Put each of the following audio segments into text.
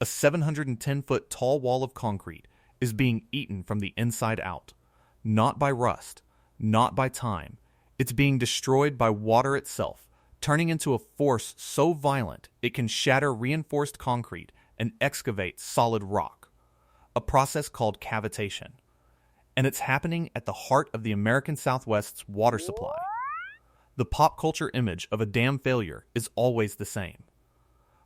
A 710-foot tall wall of concrete is being eaten from the inside out. Not by rust, not by time. It's being destroyed by water itself, turning into a force so violent it can shatter reinforced concrete and excavate solid rock. A process called cavitation. And it's happening at the heart of the American Southwest's water supply. The pop culture image of a dam failure is always the same.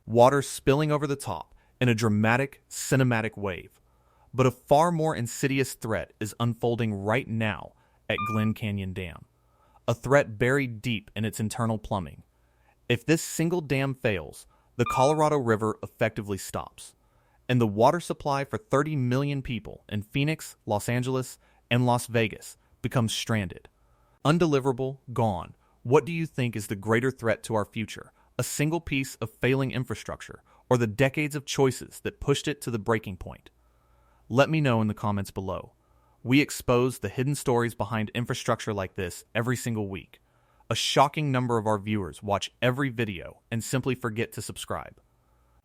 Water spilling over the top in a dramatic, cinematic wave. But a far more insidious threat is unfolding right now at Glen Canyon Dam. A threat buried deep in its internal plumbing. If this single dam fails, the Colorado River effectively stops, and the water supply for 30 million people in Phoenix, Los Angeles, and Las Vegas becomes stranded. Undeliverable, gone. What do you think is the greater threat to our future? A single piece of failing infrastructure, or the decades of choices that pushed it to the breaking point? Let me know in the comments below. We expose the hidden stories behind infrastructure like this every single week. A shocking number of our viewers watch every video and simply forget to subscribe.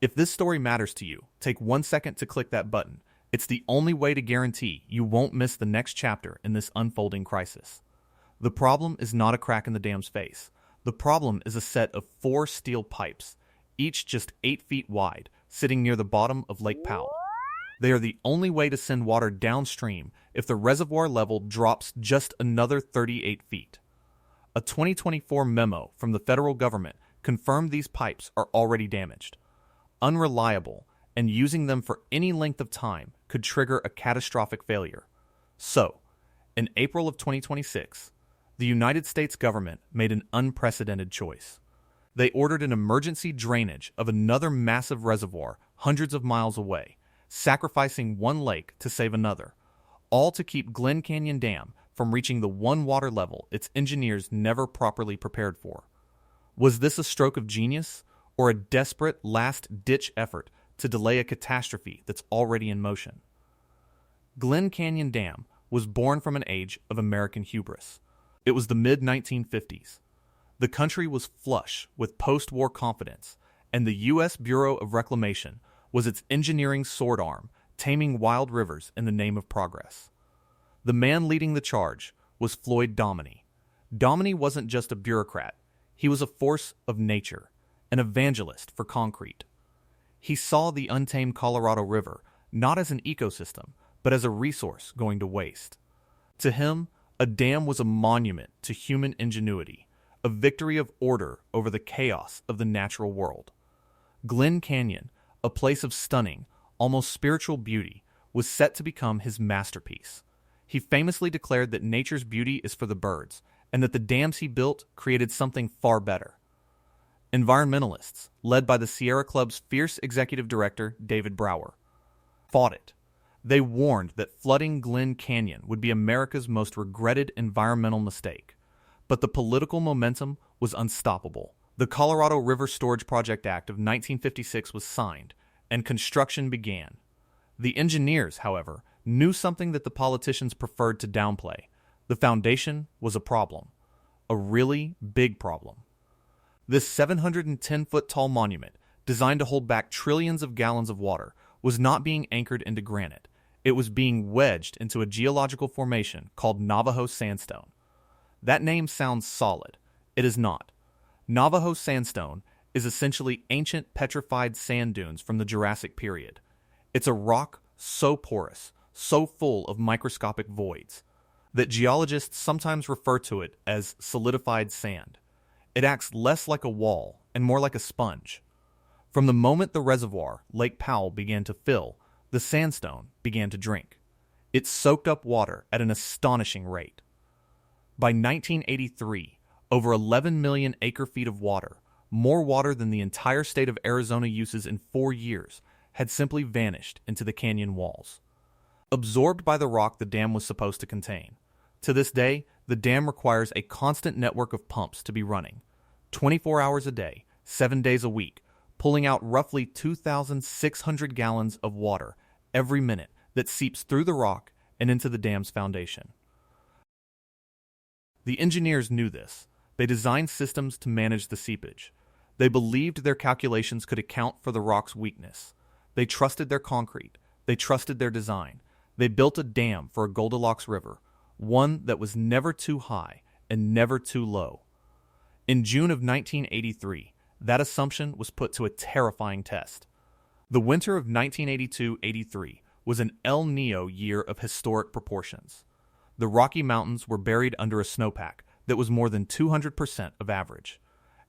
If this story matters to you, take 1 second to click that button. It's the only way to guarantee you won't miss the next chapter in this unfolding crisis. The problem is not a crack in the dam's face. The problem is a set of 4 steel pipes, each just 8 feet wide, sitting near the bottom of Lake Powell. They are the only way to send water downstream if the reservoir level drops just another 38 feet. A 2024 memo from the federal government confirmed these pipes are already damaged, unreliable, and using them for any length of time could trigger a catastrophic failure. So, in April of 2026, the United States government made an unprecedented choice. They ordered an emergency drainage of another massive reservoir hundreds of miles away, sacrificing one lake to save another, all to keep Glen Canyon Dam from reaching the one water level its engineers never properly prepared for. Was this a stroke of genius, or a desperate last-ditch effort to delay a catastrophe that's already in motion? Glen Canyon Dam was born from an age of American hubris. It was the mid-1950s. The country was flush with post-war confidence, and the U.S. Bureau of Reclamation was its engineering sword arm, taming wild rivers in the name of progress. The man leading the charge was Floyd Dominy. Dominy wasn't just a bureaucrat. He was a force of nature, an evangelist for concrete. He saw the untamed Colorado River not as an ecosystem, but as a resource going to waste. To him, a dam was a monument to human ingenuity, a victory of order over the chaos of the natural world. Glen Canyon, a place of stunning, almost spiritual beauty, was set to become his masterpiece. He famously declared that nature's beauty is for the birds, and that the dams he built created something far better. Environmentalists, led by the Sierra Club's fierce executive director, David Brower, fought it. They warned that flooding Glen Canyon would be America's most regretted environmental mistake. But the political momentum was unstoppable. The Colorado River Storage Project Act of 1956 was signed, and construction began. The engineers, however, knew something that the politicians preferred to downplay. The foundation was a problem. A really big problem. This 710-foot tall monument, designed to hold back trillions of gallons of water, was not being anchored into granite. It was being wedged into a geological formation called Navajo Sandstone. That name sounds solid. It is not. Navajo Sandstone is essentially ancient petrified sand dunes from the Jurassic period. It's a rock so porous, so full of microscopic voids, that geologists sometimes refer to it as solidified sand. It acts less like a wall and more like a sponge. From the moment the reservoir, Lake Powell, began to fill, the sandstone began to drink. It soaked up water at an astonishing rate. By 1983, over 11 million acre-feet of water, more water than the entire state of Arizona uses in 4 years, had simply vanished into the canyon walls, absorbed by the rock the dam was supposed to contain. To this day, the dam requires a constant network of pumps to be running, 24 hours a day, 7 days a week, pulling out roughly 2,600 gallons of water every minute that seeps through the rock and into the dam's foundation. The engineers knew this. They designed systems to manage the seepage. They believed their calculations could account for the rock's weakness. They trusted their concrete. They trusted their design. They built a dam for a Goldilocks river, one that was never too high and never too low. In June of 1983, that assumption was put to a terrifying test. The winter of 1982-83 was an El Niño year of historic proportions. The Rocky Mountains were buried under a snowpack that was more than 200% of average.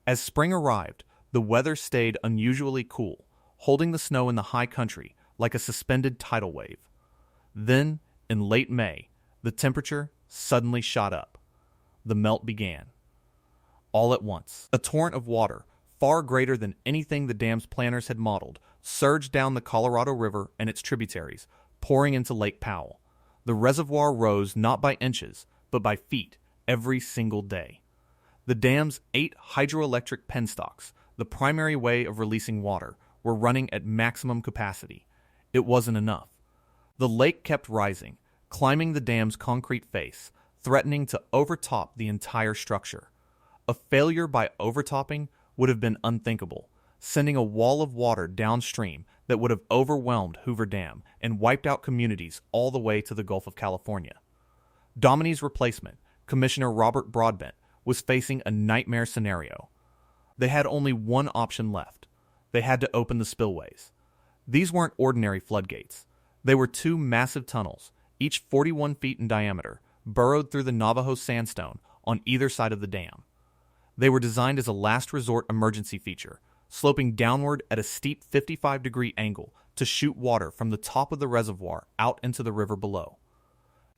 As spring arrived, the weather stayed unusually cool, holding the snow in the high country like a suspended tidal wave. Then, in late May, the temperature suddenly shot up. The melt began. All at once, a torrent of water, far greater than anything the dam's planners had modeled, surged down the Colorado River and its tributaries, pouring into Lake Powell. The reservoir rose not by inches, but by feet every single day. The dam's 8 hydroelectric penstocks, the primary way of releasing water, were running at maximum capacity. It wasn't enough. The lake kept rising, climbing the dam's concrete face, threatening to overtop the entire structure. A failure by overtopping would have been unthinkable, sending a wall of water downstream that would have overwhelmed Hoover Dam and wiped out communities all the way to the Gulf of California. Domini's replacement, Commissioner Robert Broadbent, was facing a nightmare scenario. They had only one option left. They had to open the spillways. These weren't ordinary floodgates. They were 2 massive tunnels, each 41 feet in diameter, burrowed through the Navajo Sandstone on either side of the dam. They were designed as a last resort emergency feature, sloping downward at a steep 55-degree angle to shoot water from the top of the reservoir out into the river below.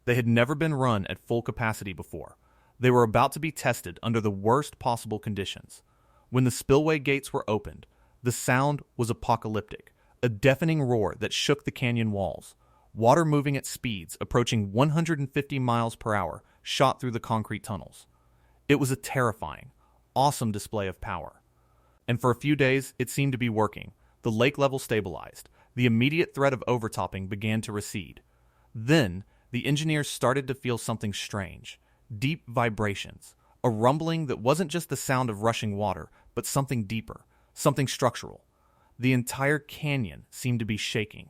They had never been run at full capacity before. They were about to be tested under the worst possible conditions. When the spillway gates were opened, the sound was apocalyptic, a deafening roar that shook the canyon walls. Water moving at speeds approaching 150 miles per hour shot through the concrete tunnels. It was a terrifying, awesome display of power. And for a few days, it seemed to be working. The lake level stabilized. The immediate threat of overtopping began to recede. Then, the engineers started to feel something strange. Deep vibrations. A rumbling that wasn't just the sound of rushing water, but something deeper, something structural. The entire canyon seemed to be shaking.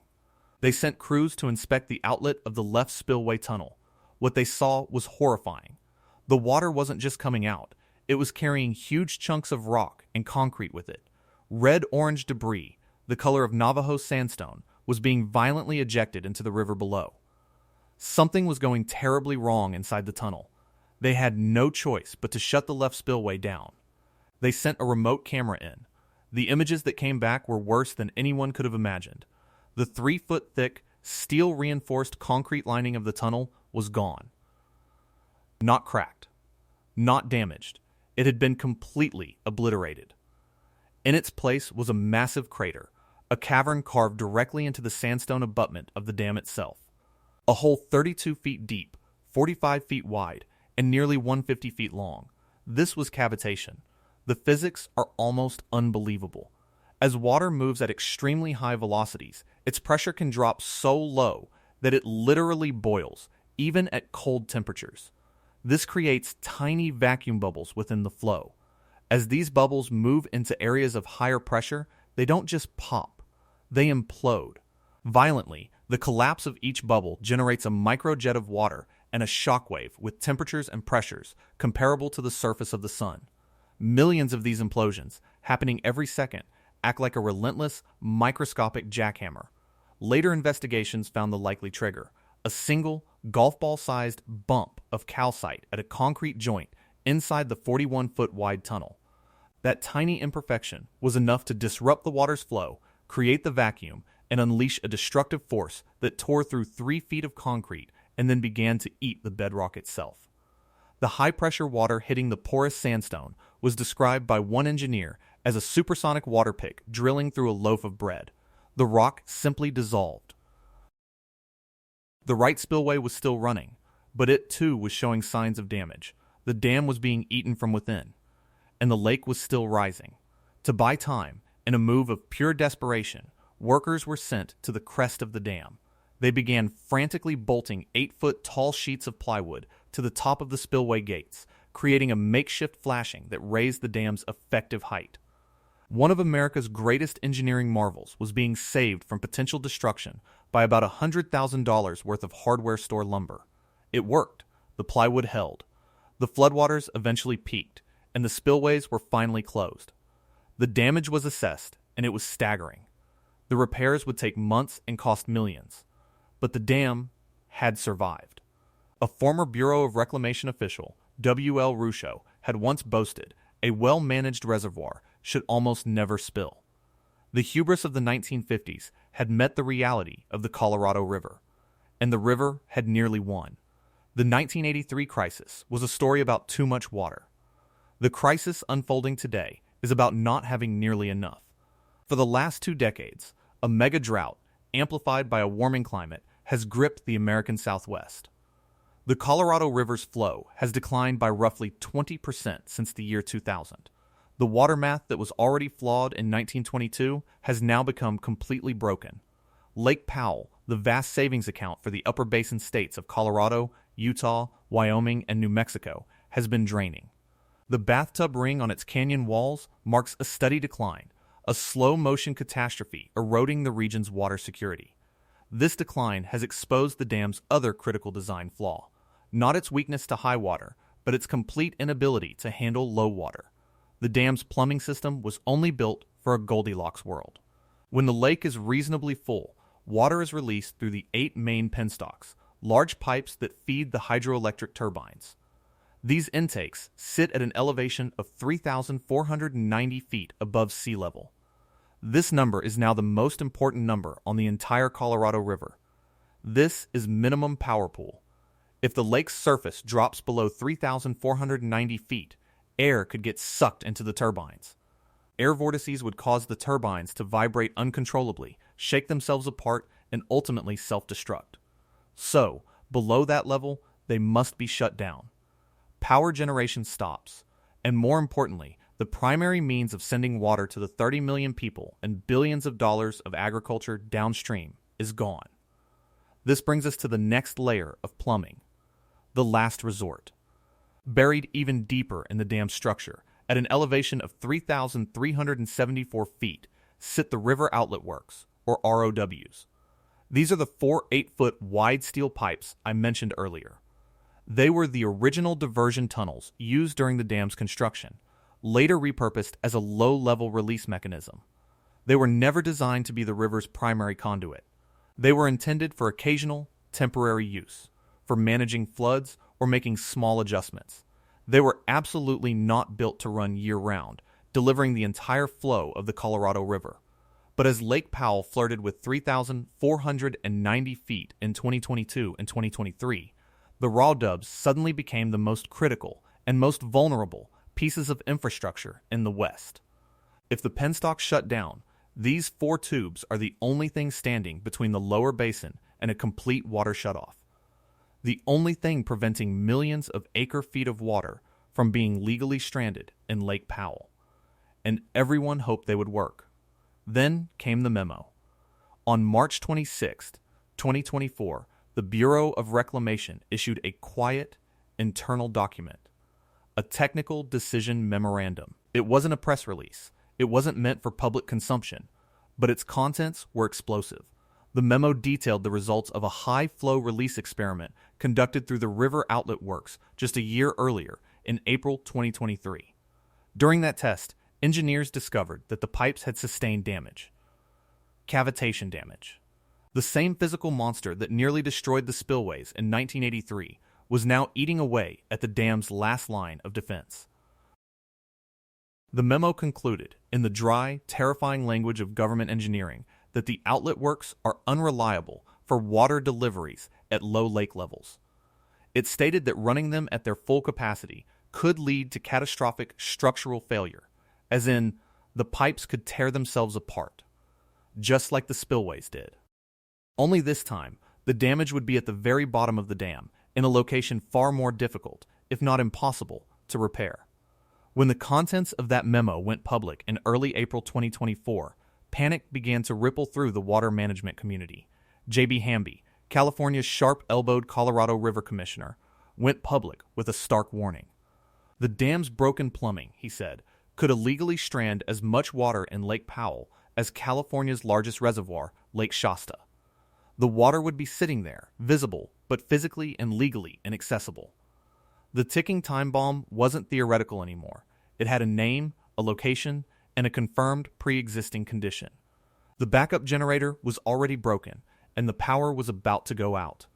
They sent crews to inspect the outlet of the left spillway tunnel. What they saw was horrifying. The water wasn't just coming out. It was carrying huge chunks of rock and concrete with it. Red-orange debris, the color of Navajo Sandstone, was being violently ejected into the river below. Something was going terribly wrong inside the tunnel. They had no choice but to shut the left spillway down. They sent a remote camera in. The images that came back were worse than anyone could have imagined. The 3-foot-thick, steel-reinforced concrete lining of the tunnel was gone. Not cracked. Not damaged. It had been completely obliterated. In its place was a massive crater, a cavern carved directly into the sandstone abutment of the dam itself. A hole 32 feet deep, 45 feet wide, and nearly 150 feet long. This was cavitation. The physics are almost unbelievable. As water moves at extremely high velocities, its pressure can drop so low that it literally boils, even at cold temperatures. This creates tiny vacuum bubbles within the flow. As these bubbles move into areas of higher pressure, they don't just pop, they implode. Violently, the collapse of each bubble generates a microjet of water and a shockwave with temperatures and pressures comparable to the surface of the sun. Millions of these implosions, happening every second, act like a relentless, microscopic jackhammer. Later investigations found the likely trigger: a single, golf ball-sized bump of calcite at a concrete joint inside the 41-foot-wide tunnel. That tiny imperfection was enough to disrupt the water's flow, create the vacuum, and unleash a destructive force that tore through 3 feet of concrete and then began to eat the bedrock itself. The high-pressure water hitting the porous sandstone was described by one engineer as a supersonic water pick drilling through a loaf of bread. The rock simply dissolved. The right spillway was still running, but it too was showing signs of damage. The dam was being eaten from within, and the lake was still rising. To buy time, in a move of pure desperation, workers were sent to the crest of the dam. They began frantically bolting 8-foot tall sheets of plywood to the top of the spillway gates, creating a makeshift flashing that raised the dam's effective height. One of America's greatest engineering marvels was being saved from potential destruction by about $100,000 worth of hardware store lumber. It worked. The plywood held. The floodwaters eventually peaked, and the spillways were finally closed. The damage was assessed, and it was staggering. The repairs would take months and cost millions. But the dam had survived. A former Bureau of Reclamation official, W.L. Ruscio, had once boasted a well-managed reservoir should almost never spill. The hubris of the 1950s had met the reality of the Colorado River, and the river had nearly won. The 1983 crisis was a story about too much water. The crisis unfolding today is about not having nearly enough. For the last 2 decades, a mega-drought, amplified by a warming climate, has gripped the American Southwest. The Colorado River's flow has declined by roughly 20% since the year 2000. The water math that was already flawed in 1922 has now become completely broken. Lake Powell, the vast savings account for the upper basin states of Colorado, Utah, Wyoming, and New Mexico, has been draining. The bathtub ring on its canyon walls marks a steady decline, a slow-motion catastrophe eroding the region's water security. This decline has exposed the dam's other critical design flaw, not its weakness to high water, but its complete inability to handle low water. The dam's plumbing system was only built for a Goldilocks world. When the lake is reasonably full, water is released through the 8 main penstocks, large pipes that feed the hydroelectric turbines. These intakes sit at an elevation of 3,490 feet above sea level. This number is now the most important number on the entire Colorado River. This is minimum power pool. If the lake's surface drops below 3,490 feet, air could get sucked into the turbines. Air vortices would cause the turbines to vibrate uncontrollably, shake themselves apart, and ultimately self-destruct. So, below that level, they must be shut down. Power generation stops, and more importantly, the primary means of sending water to the 30 million people and billions of dollars of agriculture downstream is gone. This brings us to the next layer of plumbing, the last resort. Buried even deeper in the dam structure, at an elevation of 3,374 feet, sit the River Outlet Works, or ROWs. These are the 4 8-foot wide steel pipes I mentioned earlier. They were the original diversion tunnels used during the dam's construction, later repurposed as a low-level release mechanism. They were never designed to be the river's primary conduit. They were intended for occasional, temporary use, for managing floods or making small adjustments. They were absolutely not built to run year-round, delivering the entire flow of the Colorado River. But as Lake Powell flirted with 3,490 feet in 2022 and 2023, the raw dubs suddenly became the most critical and most vulnerable pieces of infrastructure in the West. If the penstock shut down, these 4 tubes are the only thing standing between the lower basin and a complete water shutoff. The only thing preventing millions of acre-feet of water from being legally stranded in Lake Powell. And everyone hoped they would work. Then came the memo. On March 26, 2024, the Bureau of Reclamation issued a quiet, internal document, a technical decision memorandum. It wasn't a press release. It wasn't meant for public consumption, but its contents were explosive. The memo detailed the results of a high-flow release experiment conducted through the River Outlet Works just a year earlier, in April 2023. During that test, engineers discovered that the pipes had sustained damage. Cavitation damage. The same physical monster that nearly destroyed the spillways in 1983 was now eating away at the dam's last line of defense. The memo concluded, in the dry, terrifying language of government engineering, that the outlet works are unreliable for water deliveries at low lake levels. It stated that running them at their full capacity could lead to catastrophic structural failure, as in, the pipes could tear themselves apart, just like the spillways did. Only this time, the damage would be at the very bottom of the dam, in a location far more difficult, if not impossible, to repair. When the contents of that memo went public in early April 2024, panic began to ripple through the water management community. J.B. Hamby, California's sharp-elbowed Colorado River Commissioner, went public with a stark warning. The dam's broken plumbing, he said, could illegally strand as much water in Lake Powell as California's largest reservoir, Lake Shasta. The water would be sitting there, visible, but physically and legally inaccessible. The ticking time bomb wasn't theoretical anymore. It had a name, a location, and a confirmed pre-existing condition. The backup generator was already broken, and the power was about to go out.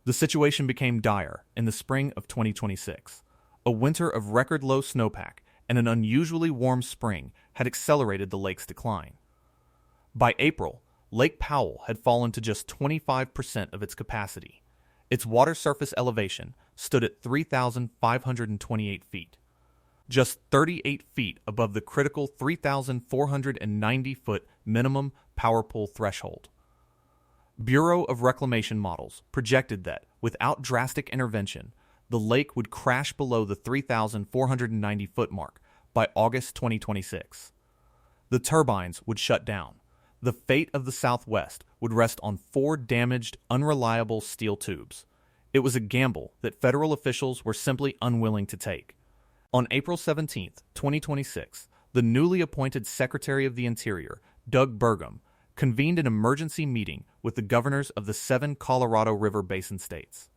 The situation became dire in the spring of 2026. A winter of record low snowpack and an unusually warm spring had accelerated the lake's decline. By April, Lake Powell had fallen to just 25% of its capacity. Its water surface elevation stood at 3,528 feet, just 38 feet above the critical 3,490-foot minimum power pool threshold. Bureau of Reclamation models projected that, without drastic intervention, the lake would crash below the 3,490-foot mark by August 2026. The turbines would shut down. The fate of the Southwest would rest on 4 damaged, unreliable steel tubes. It was a gamble that federal officials were simply unwilling to take. On April 17, 2026, the newly appointed Secretary of the Interior, Doug Burgum, convened an emergency meeting with the governors of the 7 Colorado River Basin states.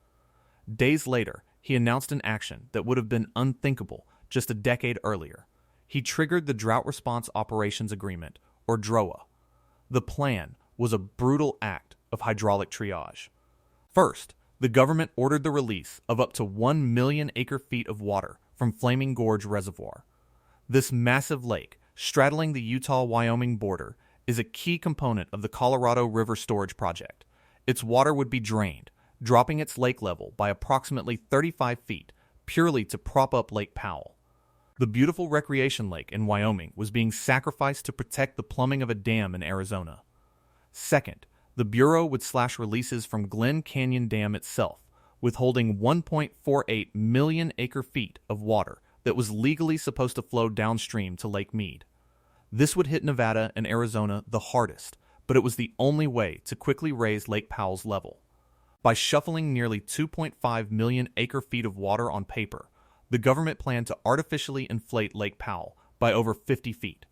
Days later, he announced an action that would have been unthinkable just a decade earlier. He triggered the Drought Response Operations Agreement, or DROA. The plan was a brutal act of hydraulic triage. First, the government ordered the release of up to 1 million acre-feet of water from Flaming Gorge Reservoir. This massive lake, straddling the Utah-Wyoming border, is a key component of the Colorado River Storage Project. Its water would be drained, dropping its lake level by approximately 35 feet, purely to prop up Lake Powell. The beautiful recreation lake in Wyoming was being sacrificed to protect the plumbing of a dam in Arizona. Second, the Bureau would slash releases from Glen Canyon Dam itself, withholding 1.48 million acre-feet of water that was legally supposed to flow downstream to Lake Mead. This would hit Nevada and Arizona the hardest, but it was the only way to quickly raise Lake Powell's level. By shuffling nearly 2.5 million acre-feet of water on paper, the government planned to artificially inflate Lake Powell by over 50 feet.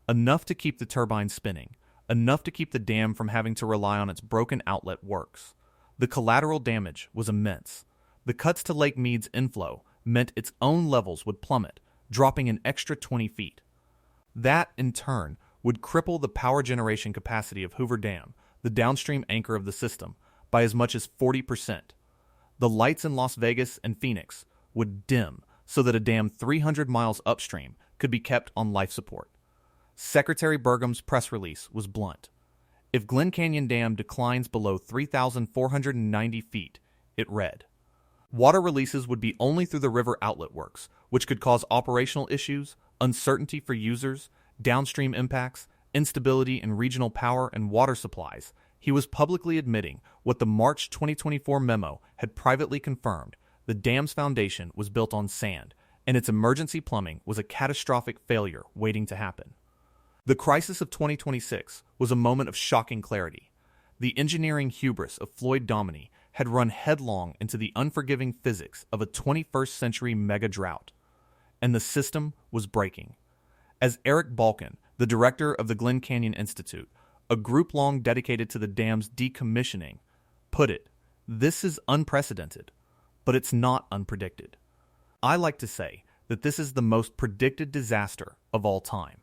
Enough to keep the turbines spinning, enough to keep the dam from having to rely on its broken outlet works. The collateral damage was immense. The cuts to Lake Mead's inflow meant its own levels would plummet, dropping an extra 20 feet. That, in turn, would cripple the power generation capacity of Hoover Dam, the downstream anchor of the system, by as much as 40%. The lights in Las Vegas and Phoenix would dim so that a dam 300 miles upstream could be kept on life support. Secretary Burgum's press release was blunt. If Glen Canyon Dam declines below 3,490 feet, it read, water releases would be only through the river outlet works, which could cause operational issues, uncertainty for users, downstream impacts, instability in regional power and water supplies. He was publicly admitting what the March 2024 memo had privately confirmed. The dam's foundation was built on sand, and its emergency plumbing was a catastrophic failure waiting to happen. The crisis of 2026 was a moment of shocking clarity. The engineering hubris of Floyd Dominy had run headlong into the unforgiving physics of a 21st century mega-drought, and the system was breaking. As Eric Balkin, the director of the Glen Canyon Institute, a group long dedicated to the dam's decommissioning, put it, this is unprecedented, but it's not unpredicted. I like to say that this is the most predicted disaster of all time.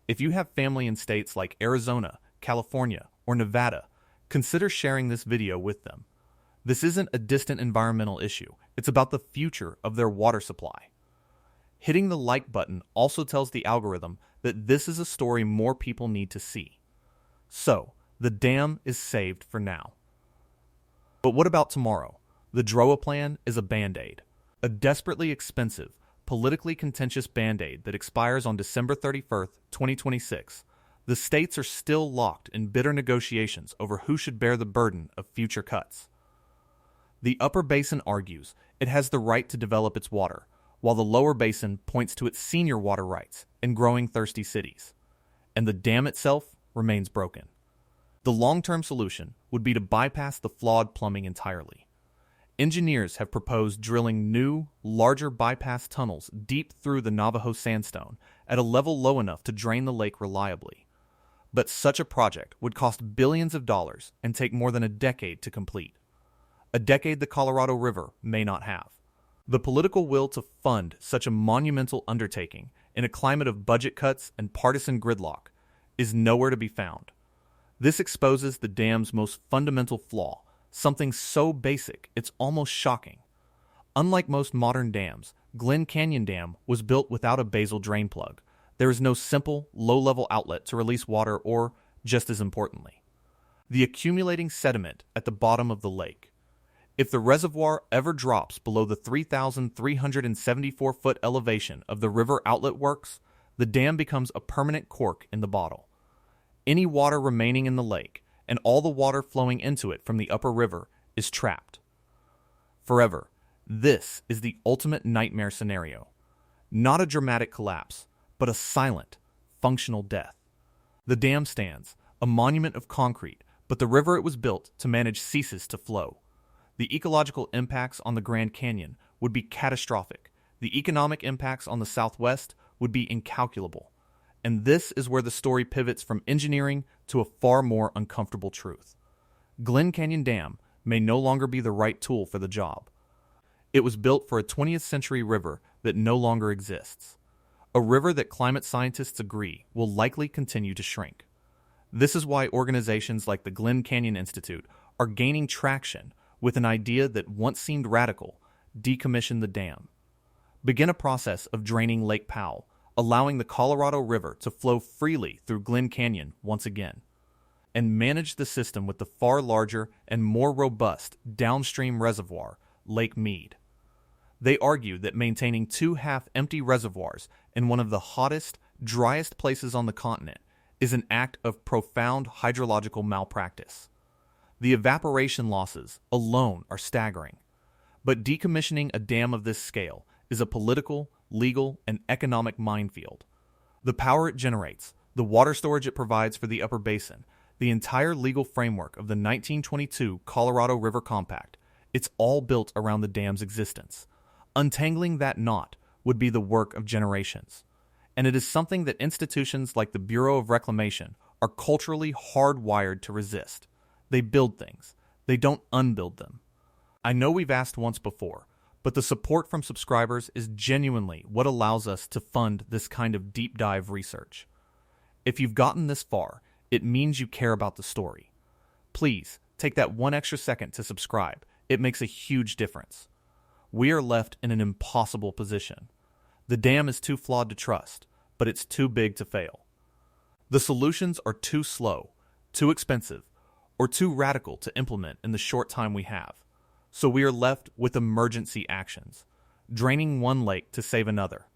If you have family in states like Arizona, California, or Nevada, consider sharing this video with them. This isn't a distant environmental issue. It's about the future of their water supply. Hitting the like button also tells the algorithm that this is a story more people need to see. So, the dam is saved for now. But what about tomorrow? The DROA plan is a band-aid. A desperately expensive, politically contentious band-aid that expires on December 31st, 2026. The states are still locked in bitter negotiations over who should bear the burden of future cuts. The upper basin argues it has the right to develop its water, while the lower basin points to its senior water rights and growing thirsty cities. And the dam itself remains broken. The long-term solution would be to bypass the flawed plumbing entirely. engineers have proposed drilling new, larger bypass tunnels deep through the Navajo Sandstone at a level low enough to drain the lake reliably. But such a project would cost billions of dollars and take more than a decade to complete. A decade the Colorado River may not have. The political will to fund such a monumental undertaking in a climate of budget cuts and partisan gridlock is nowhere to be found. This exposes the dam's most fundamental flaw, something so basic it's almost shocking. Unlike most modern dams, Glen Canyon Dam was built without a basal drain plug. There is no simple, low-level outlet to release water or, just as importantly, the accumulating sediment at the bottom of the lake. If the reservoir ever drops below the 3,374-foot elevation of the river outlet works, the dam becomes a permanent cork in the bottle. Any water remaining in the lake, and all the water flowing into it from the upper river, is trapped forever. This is the ultimate nightmare scenario. Not a dramatic collapse, but a silent, functional death. The dam stands, a monument of concrete, but the river it was built to manage ceases to flow. The ecological impacts on the Grand Canyon would be catastrophic. The economic impacts on the Southwest would be incalculable. And this is where the story pivots from engineering to a far more uncomfortable truth. Glen Canyon Dam may no longer be the right tool for the job. It was built for a 20th century river that no longer exists. A river that climate scientists agree will likely continue to shrink. This is why organizations like the Glen Canyon Institute are gaining traction with an idea that once seemed radical: decommission the dam. Begin a process of draining Lake Powell, allowing the Colorado River to flow freely through Glen Canyon once again. And manage the system with the far larger and more robust downstream reservoir, Lake Mead. They argue that maintaining two half-empty reservoirs in one of the hottest, driest places on the continent is an act of profound hydrological malpractice. The evaporation losses alone are staggering. But decommissioning a dam of this scale is a political, legal, and economic minefield. The power it generates, the water storage it provides for the upper basin, the entire legal framework of the 1922 Colorado River Compact, it's all built around the dam's existence. Untangling that knot would be the work of generations. And it is something that institutions like the Bureau of Reclamation are culturally hardwired to resist. They build things. They don't unbuild them. I know we've asked once before, but the support from subscribers is genuinely what allows us to fund this kind of deep dive research. If you've gotten this far, it means you care about the story. Please take that one extra second to subscribe. It makes a huge difference. We are left in an impossible position. The dam is too flawed to trust, but it's too big to fail. The solutions are too slow, too expensive, or too radical to implement in the short time we have. So we are left with emergency actions, draining one lake to save another,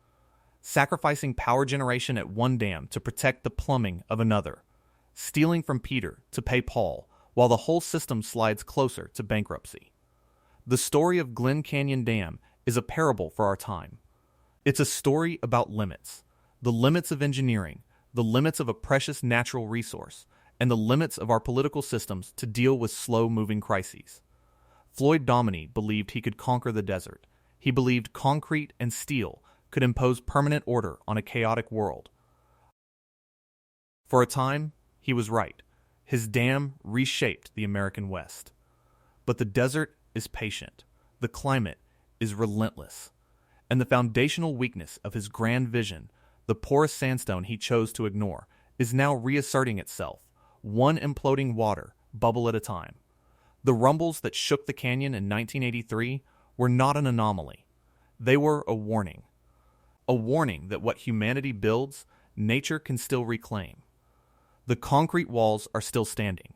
sacrificing power generation at one dam to protect the plumbing of another, stealing from Peter to pay Paul while the whole system slides closer to bankruptcy. The story of Glen Canyon Dam is a parable for our time. It's a story about limits, the limits of engineering, the limits of a precious natural resource, and the limits of our political systems to deal with slow-moving crises. Floyd Dominy believed he could conquer the desert. He believed concrete and steel could impose permanent order on a chaotic world. For a time, he was right. His dam reshaped the American West. But the desert is patient. The climate is relentless. And the foundational weakness of his grand vision, the porous sandstone he chose to ignore, is now reasserting itself, one imploding water bubble at a time. The rumbles that shook the canyon in 1983 were not an anomaly. They were a warning. A warning that what humanity builds, nature can still reclaim. The concrete walls are still standing.